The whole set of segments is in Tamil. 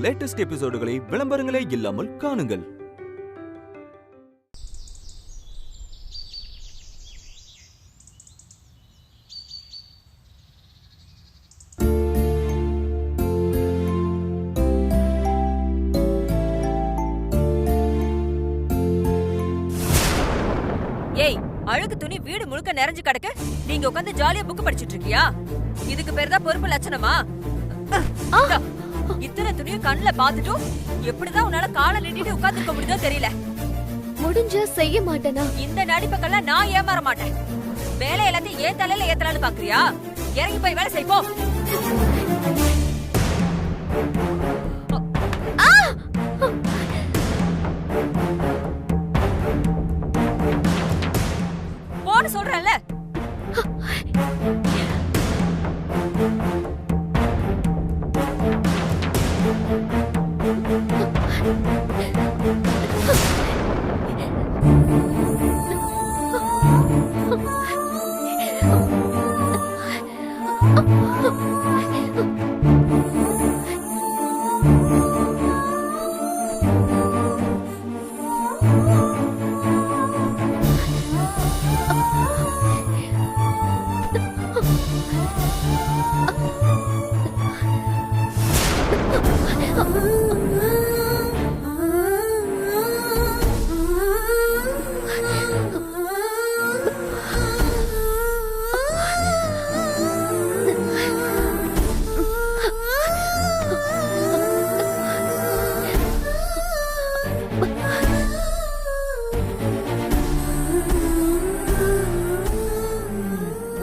லேட்டஸ்ட் எபிசோடுகளை விளம்பரங்களே இல்லாமல் காணுங்கள். ஏய், அழுக்கு துணி வீடு முழுக்க நிறைஞ்சு கிடக்கு. நீங்க உட்கார்ந்து ஜாலியா புக் படிச்சிட்டு இருக்கியா? இதுக்கு பேர் தான் பொறுப்பு லட்சணமா? இத்தனை துணியும் கண்ணுல பாத்துட்டும் எப்படிதான் உன்னால காலை நீட்டிட்டு உட்கார்ந்துருக்க முடியுதோ தெரியல. முடிஞ்சா செய்ய மாட்டேனா? இந்த நடிப்புக்கெல்லாம் நான் ஏமாற மாட்டேன். வேலை எல்லாத்தையும் ஏன் தலையில ஏத்தலான்னு பாக்குறியா? இறங்கி போய் வேலை செய்ப்போ. போன்னு சொல்றேன்ல.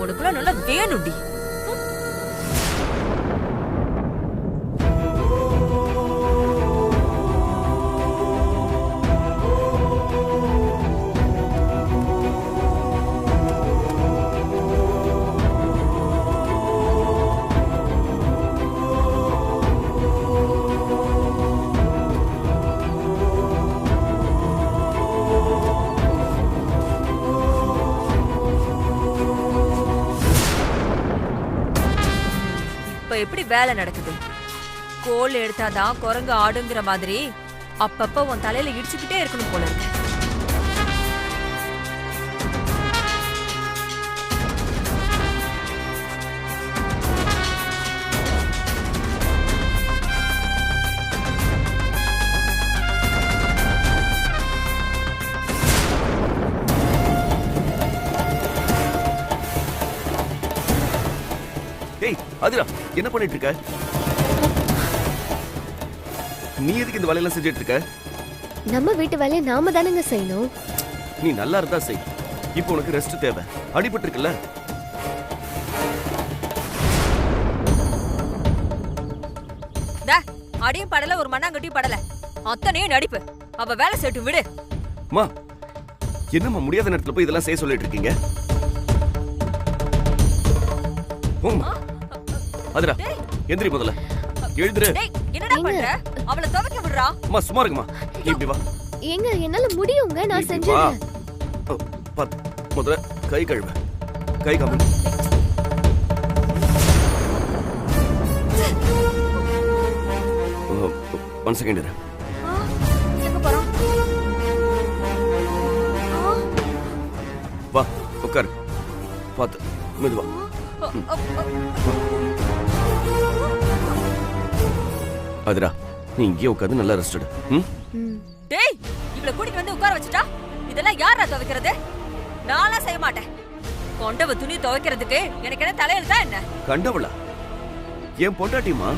உனக்குள்ள நல்லா வேணும்டி. எப்படி வேலை நடக்குது? கோல் எடுத்தாதான் குரங்கு ஆடுங்கிற மாதிரி அப்பப்ப உன் தலையில இடிச்சுக்கிட்டே இருக்கணும் போல இருக்கு. அதிரா, என்ன பண்ணிட்டு இருக்க? நீ எதுக்கு இந்த வேலையெல்லாம் செஞ்சிட்டு இருக்க? நம்ம வீட்டு வேலையை நாம தானங்க செய்யணும். நீ நல்லா இருந்தா செய். இப்போ உனக்கு ரெஸ்ட் தேவை. அடிபட்டு இருக்குல்ல? அடியும் படல, ஒரு மண்ணாங்கட்டியும் படல, அத்தனையும் நடிப்பு. அவ வேலை செய்யட்டும், விடு. மா, என்னம்மா முடியாத நேரத்துல போய் இதெல்லாம் செய்ய சொல்லிட்டு இருக்கீங்க? அதிரா, எந்திரி முதல்ல. எழுதுரு. என்னடா பண்ற? அவளை துவைக்க விடுறா. அம்மா சும்மா இருக்குமா? இப்படி வா. ஏங்க, என்னால முடியுங்க, நான் செஞ்சேன். முதல்ல கை கழுவ. கை காமி. ஒன் செகண்ட் இரு. எங்க போறோம்? வா, உட்காரு. பாத்து மெதுவா. அதிரா, நீ இங்கே உட்காந்து நல்லா ரெஸ்ட் எடு. டேய், இவளை கூட்டிட்டு வந்து உட்கார வச்சுட்டா இதெல்லாம் யாரா துவைக்கிறது? நான்லாம் செய்ய மாட்டேன். கொண்டவ துணி துவைக்கிறதுக்கு எனக்கு என்ன தலையில தான் என்ன? கண்டவளா? ஏன் பொண்டாட்டிமா?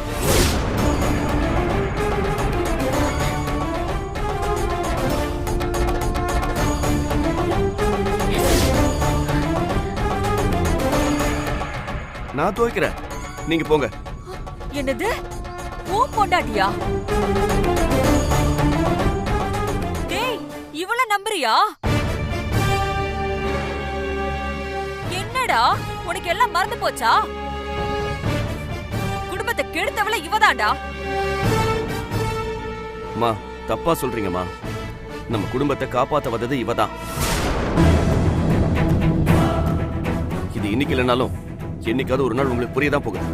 நான் துவைக்கிறேன், நீங்க போங்க. என்னது? ஓ பொண்டாட்டியா? டேய், இவள நம்புறியா? என்னடா, உனக்கு எல்லாம் மறந்து போச்சா? குடும்பத்தை கெடுத்தவள இவதாண்டா. மா, தப்பா சொல்றீங்கம்மா. நம்ம குடும்பத்தை காப்பாத்த வந்தது இவதான். இது இன்னைக்கு இல்லைனாலும் என்னைக்காவது ஒரு நாள் உங்களுக்கு புரியதான் போகுது.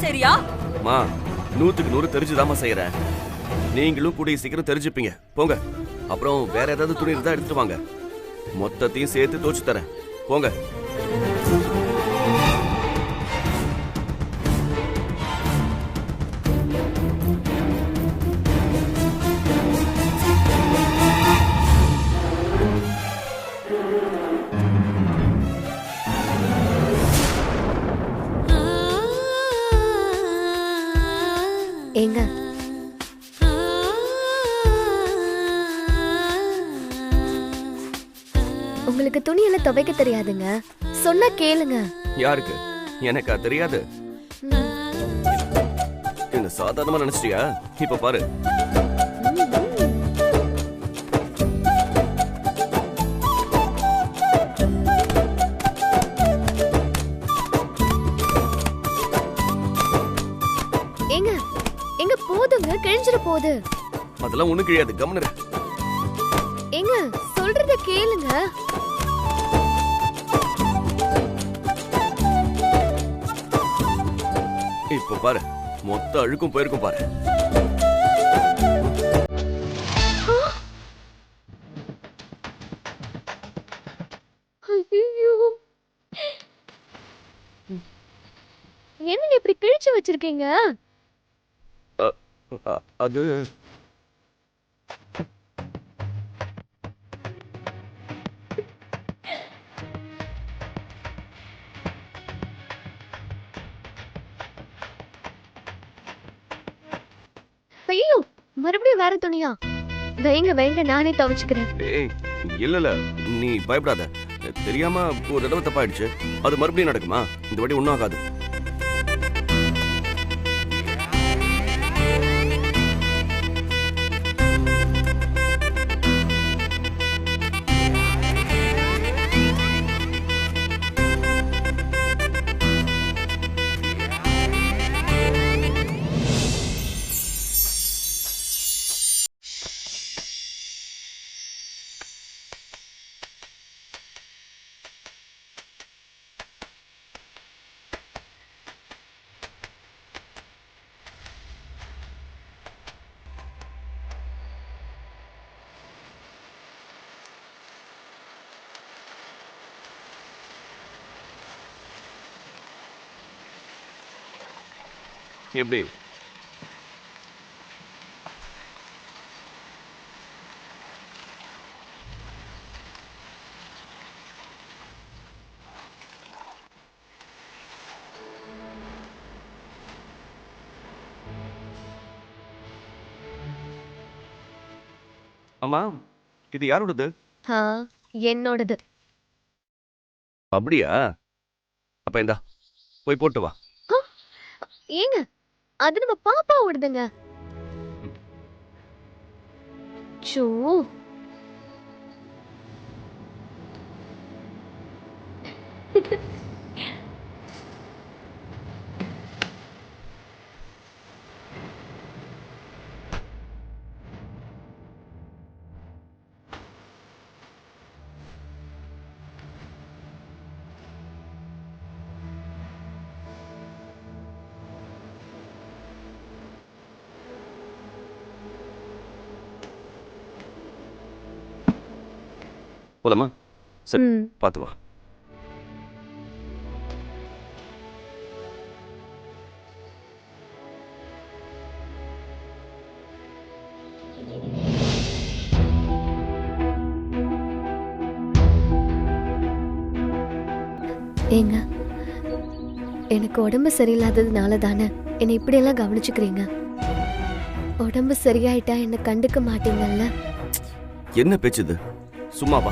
சரியா? மா 100க்கு 100 தெரிஞ்சுதாம்மா செய்யறேன். நீங்களும் கூடிய சீக்கிரம் தெரிஞ்சுப்பீங்க. போங்க. அப்புறம் வேற ஏதாவது துணி இருந்தா எடுத்துட்டு வாங்க. மொத்தத்தையும் சேர்த்து தோச்சு தரேன். போங்க. ஏங்க உங்களுக்கு துணியெல்லாம் துவைக்க தெரியாதுங்க, சொன்னா கேளுங்க. யாருக்கு? எனக்கா தெரியாது? என்ன சாதாரணமா நினைச்சிட்டியா? இப்ப பாரு. ஏங்க எங்க போதுங்க, கிழிஞ்சிட போகுது. அதெல்லாம் ஒண்ணு கிடையாது. கவனிரு. ஏங்க சொல்றத கேளுங்க. இப்ப பாரு, மொத்த அழுக்கும் போயிருக்கும் பாரு. ஐயோ, என்ன இப்படி கிழிச்சு வச்சிருக்கீங்க? அது ஐயோ, மறுபடியும் வேற துணியா? வைங்க வைங்க, நானே துவைச்சுக்கிறேன். ஏய், இல்ல நீ பயப்படாத. தெரியாம ஒரு தடவை தப்பாயிடுச்சு. அது மறுபடியும் நடக்குமா? இந்த வாட்டி ஒன்றும் ஆகாது. எப்படி? ஆமா, இது யாரோடது? என்னோடது. அப்படியா? அப்ப இந்தா, போய் போட்டு வா. ஏங்க அது நம்ம பாப்பா ஓடுதுங்க. சோ போலாமா? சரி, பார்த்து வா. ஏங்க எனக்கு உடம்பு சரியில்லாததுனால தானே என்னை இப்படி எல்லாம் கவனிச்சுக்கிறீங்க. உடம்பு சரியாயிட்டா என்ன கண்டுக்க மாட்டீங்கல்ல? என்ன பேச்சுது? சும்மா வா.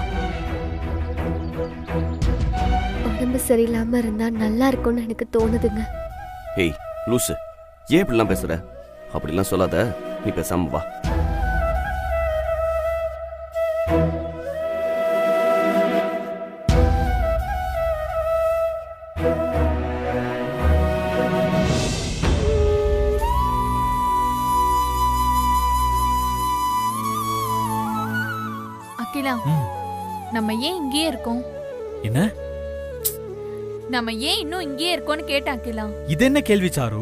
உடம்பு சரியில்லாம இருந்தா நல்லா இருக்கும்னு எனக்கு தோணுதுங்க. ஏய் லூசு, ஏன் இப்படிலாம் பேசுற? அப்படிலாம் சொல்லாத. நீ பேசாம வா. அகிலா, நம்ம ஏன் இங்கேயே இருக்கோம்? என்ன? நம்ம ஏன் இன்னும் இங்கேயே இருக்கோம்னு கேட்டேன் அகிலா. இது என்ன கேள்வி சாரு?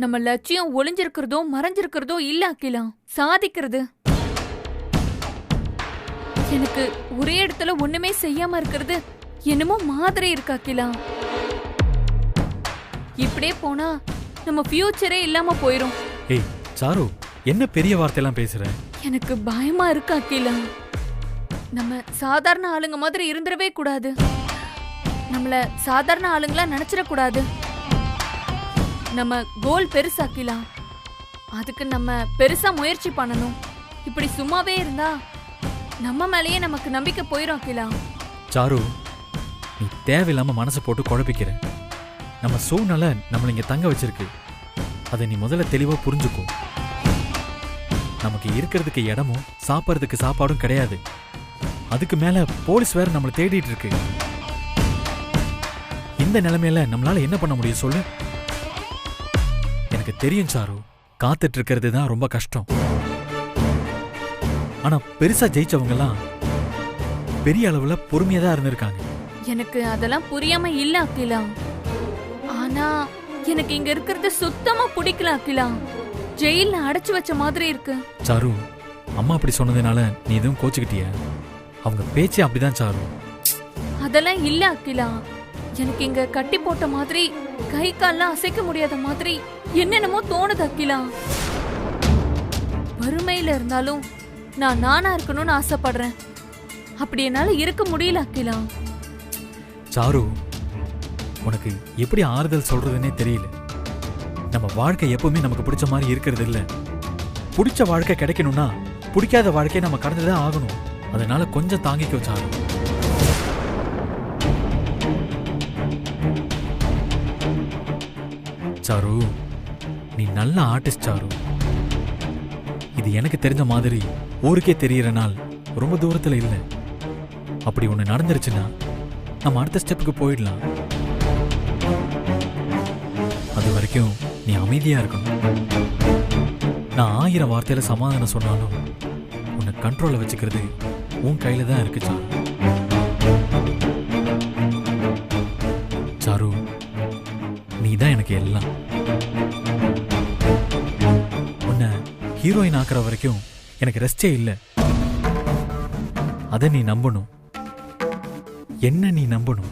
நம்ம லட்சியம் ஒளிஞ்சிருக்கிறதோ மறைஞ்சிருக்கிறதோ இல்ல அகிலா, சாதிக்கிறது. எனக்கு ஒரே இடத்துல ஒண்ணுமே செய்யாம இருக்கிறது என்னமோ மாதிரி இருக்கு அகிலா. இப்படியே போனா நம்ம ஃபியூச்சரே இல்லாம போயிரும். ஏய் சாரு, என்ன பெரிய வார்த்தையெல்லாம் பேசுற? எனக்கு பயமா இருக்கு அகிலா. நம்ம சாதாரண ஆளுங்க மாதிரி இருந்துடவே கூடாது. நம்மள சாதாரண ஆளுங்களா நினைச்சிடக்கூடாது. நம்ம கோல் பெருசாக்கலாம். அதுக்கு நம்ம பெருசா முயற்சி பண்ணணும். இப்படி சும்மாவே இருந்தா நம்ம மேலேயே நமக்கு நம்பிக்கை போயிடும் அகிலா. சாரு, நீ தேவையில்லாம மனசை போட்டு குழப்பிக்கிற. நம்ம சூழ்நிலை நம்மள இங்க தங்க வச்சிருக்கு. அதை நீ முதல்ல தெளிவா புரிஞ்சுக்கோ. நமக்கு இருக்கிறதுக்கு இடமும் சாப்பிட்றதுக்கு சாப்பாடும் கிடையாது. அதுக்கு மேல போலீஸ் வேற நம்மளை தேடிட்டு இருக்கு. இந்த நிலைமையில நம்மளால என்ன பண்ண முடியும் சொல்லு? எனக்கு தெரியும் சாரு, காத்துட்டு இருக்கிறது தான் ரொம்ப கஷ்டம். ஆனா பெருசா ஜெயிச்சவங்க எல்லாம் பெரிய அளவுல பொறுமையா தான் இருந்திருக்காங்க. எனக்கு அதெல்லாம் புரியாம இல்ல அகிலா. ஆனா எனக்கு இங்க இருக்கிறது சுத்தமா பிடிக்கல அகிலா. ஜெயில அடைச்சு வச்ச மாதிரி இருக்கு. சாரு, அம்மா அப்படி சொன்னதுனால நீ எதுவும் கோச்சுக்கிட்டிய? அவங்க பேச்சே அப்படிதான் சாரு. அதெல்லாம் இல்ல அகிலா. எனக்கு இங்க கட்டி போட்ட மாதிரி, கை கால்லாம் அசைக்க முடியாத மாதிரி என்னென்னமோ தோணுது அகிலா. வறுமையில இருந்தாலும் நான் நானா இருக்கணும்னு ஆசைப்படுறேன். அப்படி என்னால இருக்க முடியல அகிலா. சாரு, உனக்கு எப்படி ஆறுதல் சொல்றதுன்னே தெரியல. நம்ம வாழ்க்கை எப்பவுமே நமக்கு பிடிச்ச மாதிரி இருக்கிறது இல்ல. பிடிச்ச வாழ்க்கை கிடைக்கணும்னா பிடிக்காத வாழ்க்கையை நம்ம கடந்துதான் ஆகணும். அதனால கொஞ்சம் தாங்கிக்கோ சாரு. சாரு, நீ நல்ல ஆர்டிஸ்ட் சாரு. இது எனக்கு தெரிஞ்ச மாதிரி ஊருக்கே தெரியற நாள் ரொம்ப தூரத்துல இல்லை. அப்படி ஒண்ணு நடந்துருச்சுன்னா நம்ம அடுத்த ஸ்டெப்புக்கு போயிடலாம். அது வரைக்கும் நீ அமைதியா இருக்கணும். நான் 1000 வார்த்தையில சமாதானம் சொன்னாலும் உன்னை கண்ட்ரோல்ல வச்சுக்கிறது உன் கையில தான் இருக்கு சாரு. சாரு, நீ தான் எனக்கு எல்லாம். உன்னை ஹீரோயின் ஆக்குற வரைக்கும் எனக்கு ரெஸ்டே இல்லை. அதை நீ நம்பணும். என்ன நீ நம்பணும்.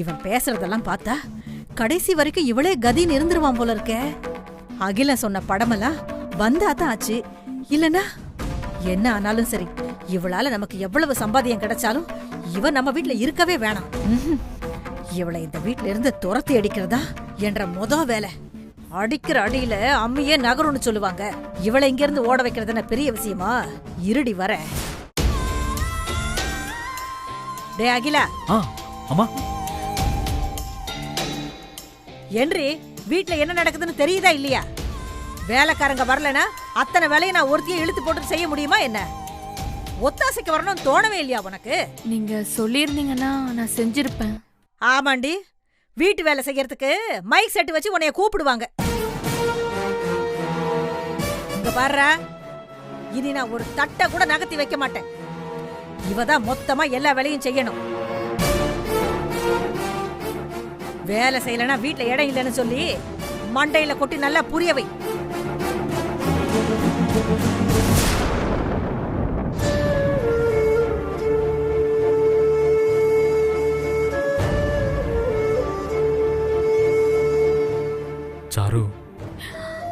இவன் பேசுறதெல்லாம் பார்த்தா கடைசி வரைக்கும் இவளே கதின்னு இருந்துருவான் போல இருக்கே. அகில சொன்ன படமெல்லாம் வந்தாதான் ஆச்சு. இல்லனா என்ன ஆனாலும் சரி, இவளால நமக்கு எவ்வளவு சம்பாதியம் கிடைச்சாலும் இவன் நம்ம வீட்டுல இருக்கவே வேணாம். இவளை இந்த வீட்டுல இருந்து துரத்தி அடிக்கிறதா என்ற வேலை. அடிக்கிற அடியில அம்மையே நகரும்னு சொல்லுவாங்க. இவளை இங்க இருந்து ஓட வைக்கிறதுன பெரிய விஷயமா? இருடி வர. டே அகிலா. அம்மா. என்றி வீட்டுல என்ன நடக்குதுன்னு தெரியுதா இல்லையா? வேலைக்காரங்க வரலனா அத்தனை வேலையை நான் ஒருத்தியை இழுத்து போட்டு செய்ய முடியுமா என்ன? ஒத்தாசைக்கு வரணும் தோணவே இல்லையா உனக்கு? நீங்க சொல்லியிருந்தீங்கன்னா நான் செஞ்சிருப்பேன். ஆமாண்டி, வீட்டு வேலை செய்யறதுக்கு மைக் செட் வச்சு உன்னைய கூப்பிடுவாங்க. இங்க பாருடா, இனி நான் ஒரு தட்டை கூட நகர்த்தி வைக்க மாட்டேன். இவதான் மொத்தமா எல்லா வேலையும் செய்யணும். வேலை செய்யலனா வீட்டுல இடம் இல்லைன்னு சொல்லி மண்டையில கொட்டி நல்லா புரியவை. சாரு,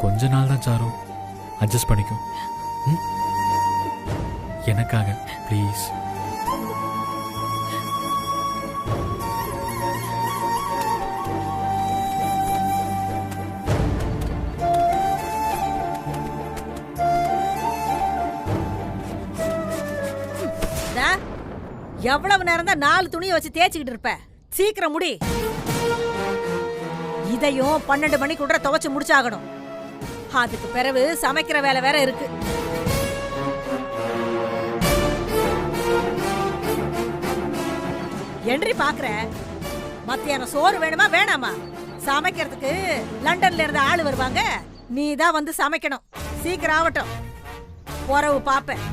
கொஞ்ச நாள் தான் சாரு, அட்ஜஸ்ட் பண்ணிக்கும். எனக்காக ப்ளீஸ். எவ்வளவு நேரம் தான் 4 துணியை வச்சு தேய்ச்சிக்கிட்டு இருப்ப? சீக்கிரம் முடி. இதையும் 12 மணிக்குள்ள துவைச்சு முடிச்சாகணும். அதுக்கு பிறகு சமைக்கிற வேலை வேற இருக்கு. என்றி பாக்குற, மத்தியானம் சோறு வேணுமா வேணாமா? சமைக்கிறதுக்கு லண்டன்ல இருந்து ஆளு வருவாங்க. நீ தான் வந்து சமைக்கணும். சீக்கிரம் ஆகட்டும், உறவு பாப்பேன்.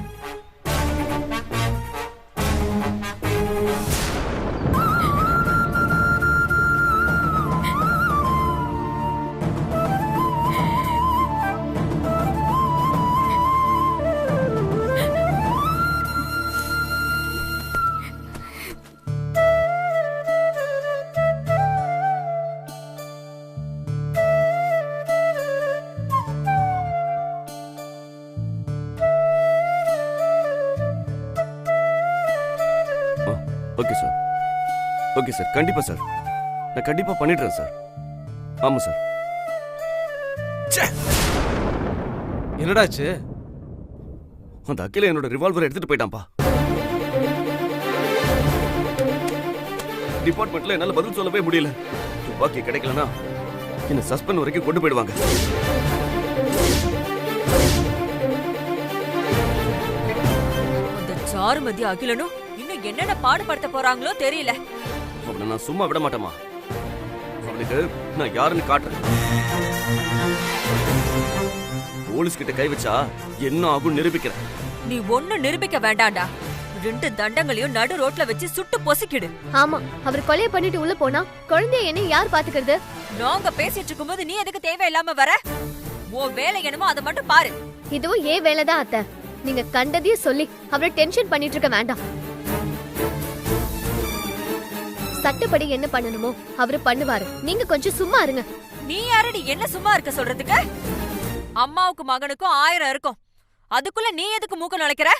Okay sir. ஓகே சார், கண்டிப்பா சார். நான் கண்டிப்பா பண்ணிடுறேன் சார். ஆமா சார். என்னடாச்சு? அந்த அகில என்னோட ரிவால்வர் எடுத்துட்டு போயிட்டான்பா. டிபார்ட்மெண்ட்ல என்னால பதில் சொல்லவே முடியல. துப்பாக்கி கிடைக்கலனா என்ன சஸ்பெண்ட் வரைக்கும் கொண்டு போயிடுவாங்க. அந்த சாருமதி அகிலனும் இன்னும் என்னென்ன பாடுபடுத்த போறாங்களோ தெரியல. அவனை நான் சும்மா விட மாட்டேமா. அவனுக்கு நான் யாருன்னு காட்டுறேன். போலீஸ் கிட்ட கை வச்சா என்ன ஆகும் நிரூபிக்கிறேன். நீ ஒண்ணு நிரூபிக்க வேண்டாம்டா. 2 தண்டங்களையும் நடு ரோட்ல வச்சு சுட்டு பொசுக்கிடு. ஆமா, அவர் கொலையை பண்ணிட்டு உள்ள போனா குழந்தைய என்ன யார் பாத்துக்கிறது? நாங்க பேசிட்டு இருக்கும்போது நீ எதுக்கு தேவையில்லாம வர? உன் வேலை என்னமோ அதை மட்டும் பாரு. இதுவும் ஏன் வேலைதான் அத்தை. நீங்க கண்டதையும் சொல்லி அவரை டென்ஷன் பண்ணிட்டு இருக்க வேண்டாம். சட்டப்படி என்ன பண்ணணுமோ அவரு பண்ணுவாரு. நீங்க கொஞ்சம் சும்மா இருங்க. நீ யாரடி என்ன சும்மா இருக்க சொல்றதுக்கு? அம்மாவுக்கு மகனுக்கும் 1000 இருக்கும். அதுக்குள்ள நீ எதுக்கு மூக்க நுழைக்கிற?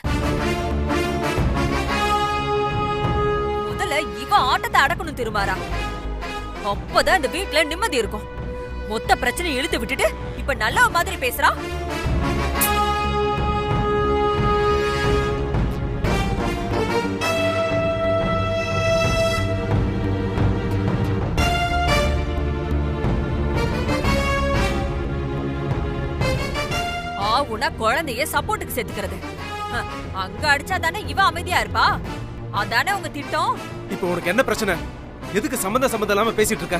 முதல்ல இவ ஆட்டத்தை அடக்கணும் திருமாரா. அப்பதான் இந்த வீட்டுல நிம்மதி இருக்கும். மொத்த பிரச்சனை இழுத்து விட்டுட்டு இப்ப நல்ல மாதிரி பேசுறா. ஆவுனா குழந்தைய சப்போர்ட்டுக்கு சேர்த்துக்கிறது. அங்க அடிச்சா தானே இவ அமைதியா இருப்பா. அதானே உங்க திட்டம். இப்போ உனக்கு என்ன பிரச்சனை? எதுக்கு சம்பந்தம் இல்லாம பேசிட்டு இருக்க?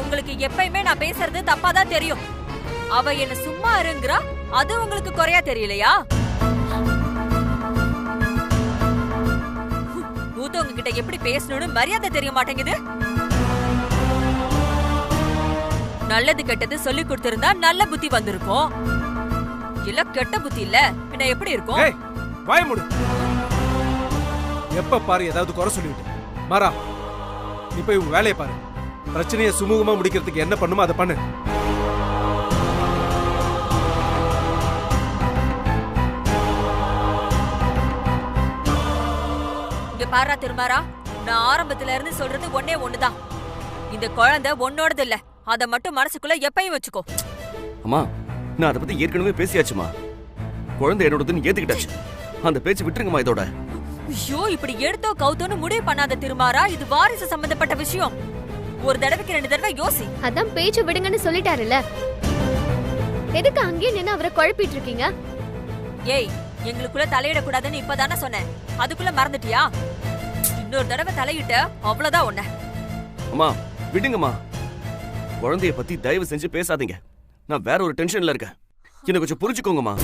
உங்களுக்கு எப்பயுமே நான் பேசுறது தப்பாதான் தெரியும். அவ என்ன சும்மா இருங்கறா, அது உங்களுக்கு குறையா தெரியலையா? மூத்தவங்க கிட்ட எப்படி பேசணும்னு மரியாதை தெரிய மாட்டேங்குது. நல்லது கெட்டது சொல்லி கொடுத்திருந்தா நல்ல புத்தி வந்திருக்கும். இல்ல கெட்ட புத்தி இல்ல, பின்ன எப்படி இருக்கும்? ஏய், வாய மூடு. எப்ப பாரு ஏதாவது குறை சொல்லிட்டு மாறா. நீ போய் உன் வேலையை பாரு. பிரச்சனையை சுமூகமா முடிக்கிறதுக்கு என்ன பண்ணுமோ அதை பண்ணு. இங்க பாரா திருமாரா, நான் ஆரம்பத்துல இருந்து சொல்றது ஒன்னே ஒண்ணுதான். இந்த குழந்தை உன்னோடது இல்ல, அத மட்டும் மனசுக்குள்ள எப்பயும் வச்சுக்கோ. அம்மா, நான் அதை பத்தி ஏற்கனவே பேசியாச்சுமா. குழந்தை என்னோடதுன்னு ஏத்துக்கிட்டாச்சு. அந்த பேச்சு விட்டுருங்கம்மா இதோட. ஐயோ, இப்படி எடுத்தோ கவுத்தோன்னு முடிவு பண்ணாத திருமாரா. இது வாரிசு சம்பந்தப்பட்ட விஷயம். ஒரு தடவைக்கு 2 தடவை யோசி. அதான் பேச்சு விடுங்கன்னு சொல்லிட்டாருல்ல. எதுக்கு அங்கேயே நின்னு அவரை குழப்பிட்டு இருக்கீங்க? ஏய், எங்களுக்குள்ள தலையிடக்கூடாதுன்னு இப்பதானே சொன்னேன். அதுக்குள்ள மறந்துட்டியா? இன்னொரு தடவை தலையிட்ட அவ்வளவுதான் உன்ன. அம்மா விடுங்கம்மா. குழந்தைய பத்தி தயவு செஞ்சு பேசாதீங்க. நான் வேற ஒரு டென்ஷன்ல இருக்கேன். என்ன கொஞ்சம் புரிஞ்சுக்கோங்கம்மா.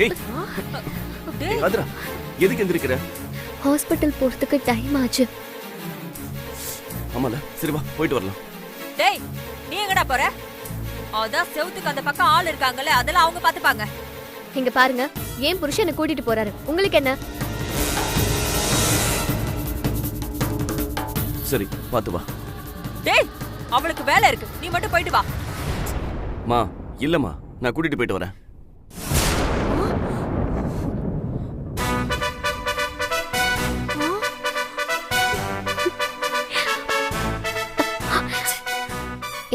ஏய், அதுரா, எதுக்கு எந்திரிக்கிற? ஹாஸ்பிடல் போறதுக்கு டைம் ஆச்சு. ஆமால, சரி வா போயிட்டு வரலாம். டேய், நீ எங்கடா போற? அதான் செவுத்துக்கு அந்த பக்கம் ஆள் இருக்காங்கல்ல, அதெல்லாம் அவங்க பாத்துப்பாங்க. இங்க பாருங்க, ஏன் புருஷனை கூட்டிட்டு போறாரு, உங்களுக்கு என்ன? சரி, பாத்து வா. டேய், அவளுக்கு வேலை இருக்கு, நீ மட்டும் போயிட்டு வா. மா, இல்லம்மா, நான் கூட்டிட்டு போயிட்டு வரேன்.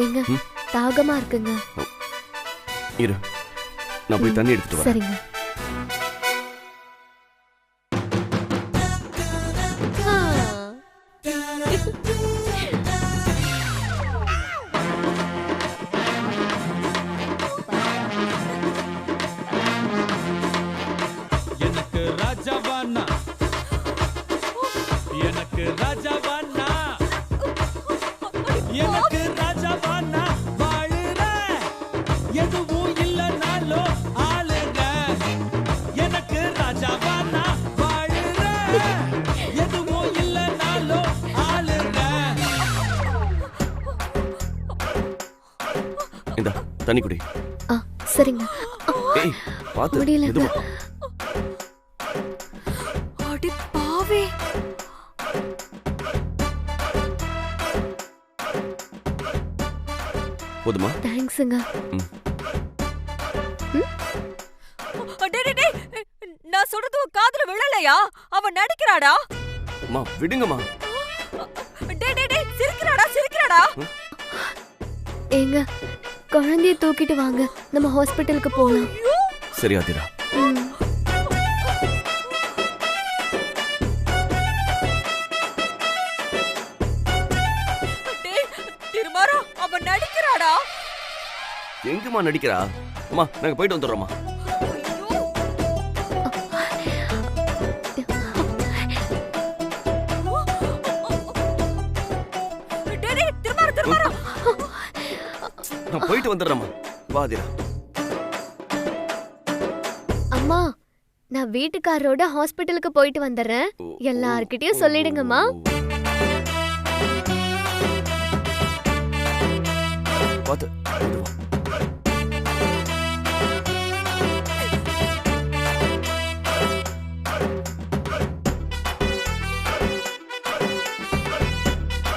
ஏங்க, தாகமா இருக்குங்க. இரு, நான் போய் தண்ணி எடுத்துட்டு வரேன். சரிங்க. எனக்கு ராஜாவானா, எனக்கு ராஜாவானா, எனக்கு ராஜாவானா, வாழுற எதுவும் இல்லைனாலோ ஆளுங்க. எனக்கு ராஜாவானா, வாழுற எதுவும் இல்லைனாலோ ஆளுங்க. இந்தா தண்ணி குடி. சரிங்க. ஏய், பாத்து முடியலங்க. மெதுவா. அடி பாவே. போதுமா? தேங்க்ஸுங்க. ம். டேய் டேய் டேய், நான் சொல்றது உன் காதுல விழலையா? அவன் நடிக்கிறாடா. அம்மா விடுங்கம்மா. டேய் டேய் டேய், சிரிக்கிறாடா. ஏங்க குழந்தைய தூக்கிட்டு வாங்க, நம்ம ஹாஸ்பிட்டலுக்கு போலாம். சரி ஆதிரா. டேய் திருமாரா, அவன் நடிக்கிறாடா. எங்கம்மா நடிக்கிறா? அம்மா நாங்க போயிட்டு வந்துடுறோம்மா. டேய் டேய் திருமாரா. நான் போயிட்டு வந்துடுறேம்மா. வா ஆதிரா. அம்மா நான் வீட்டுக்காரரோட ஹாஸ்பிட்டலுக்கு போயிட்டு வந்துடுறேன். எல்லார்கிட்டயும் சொல்லிடுங்கம்மா. பாத்து.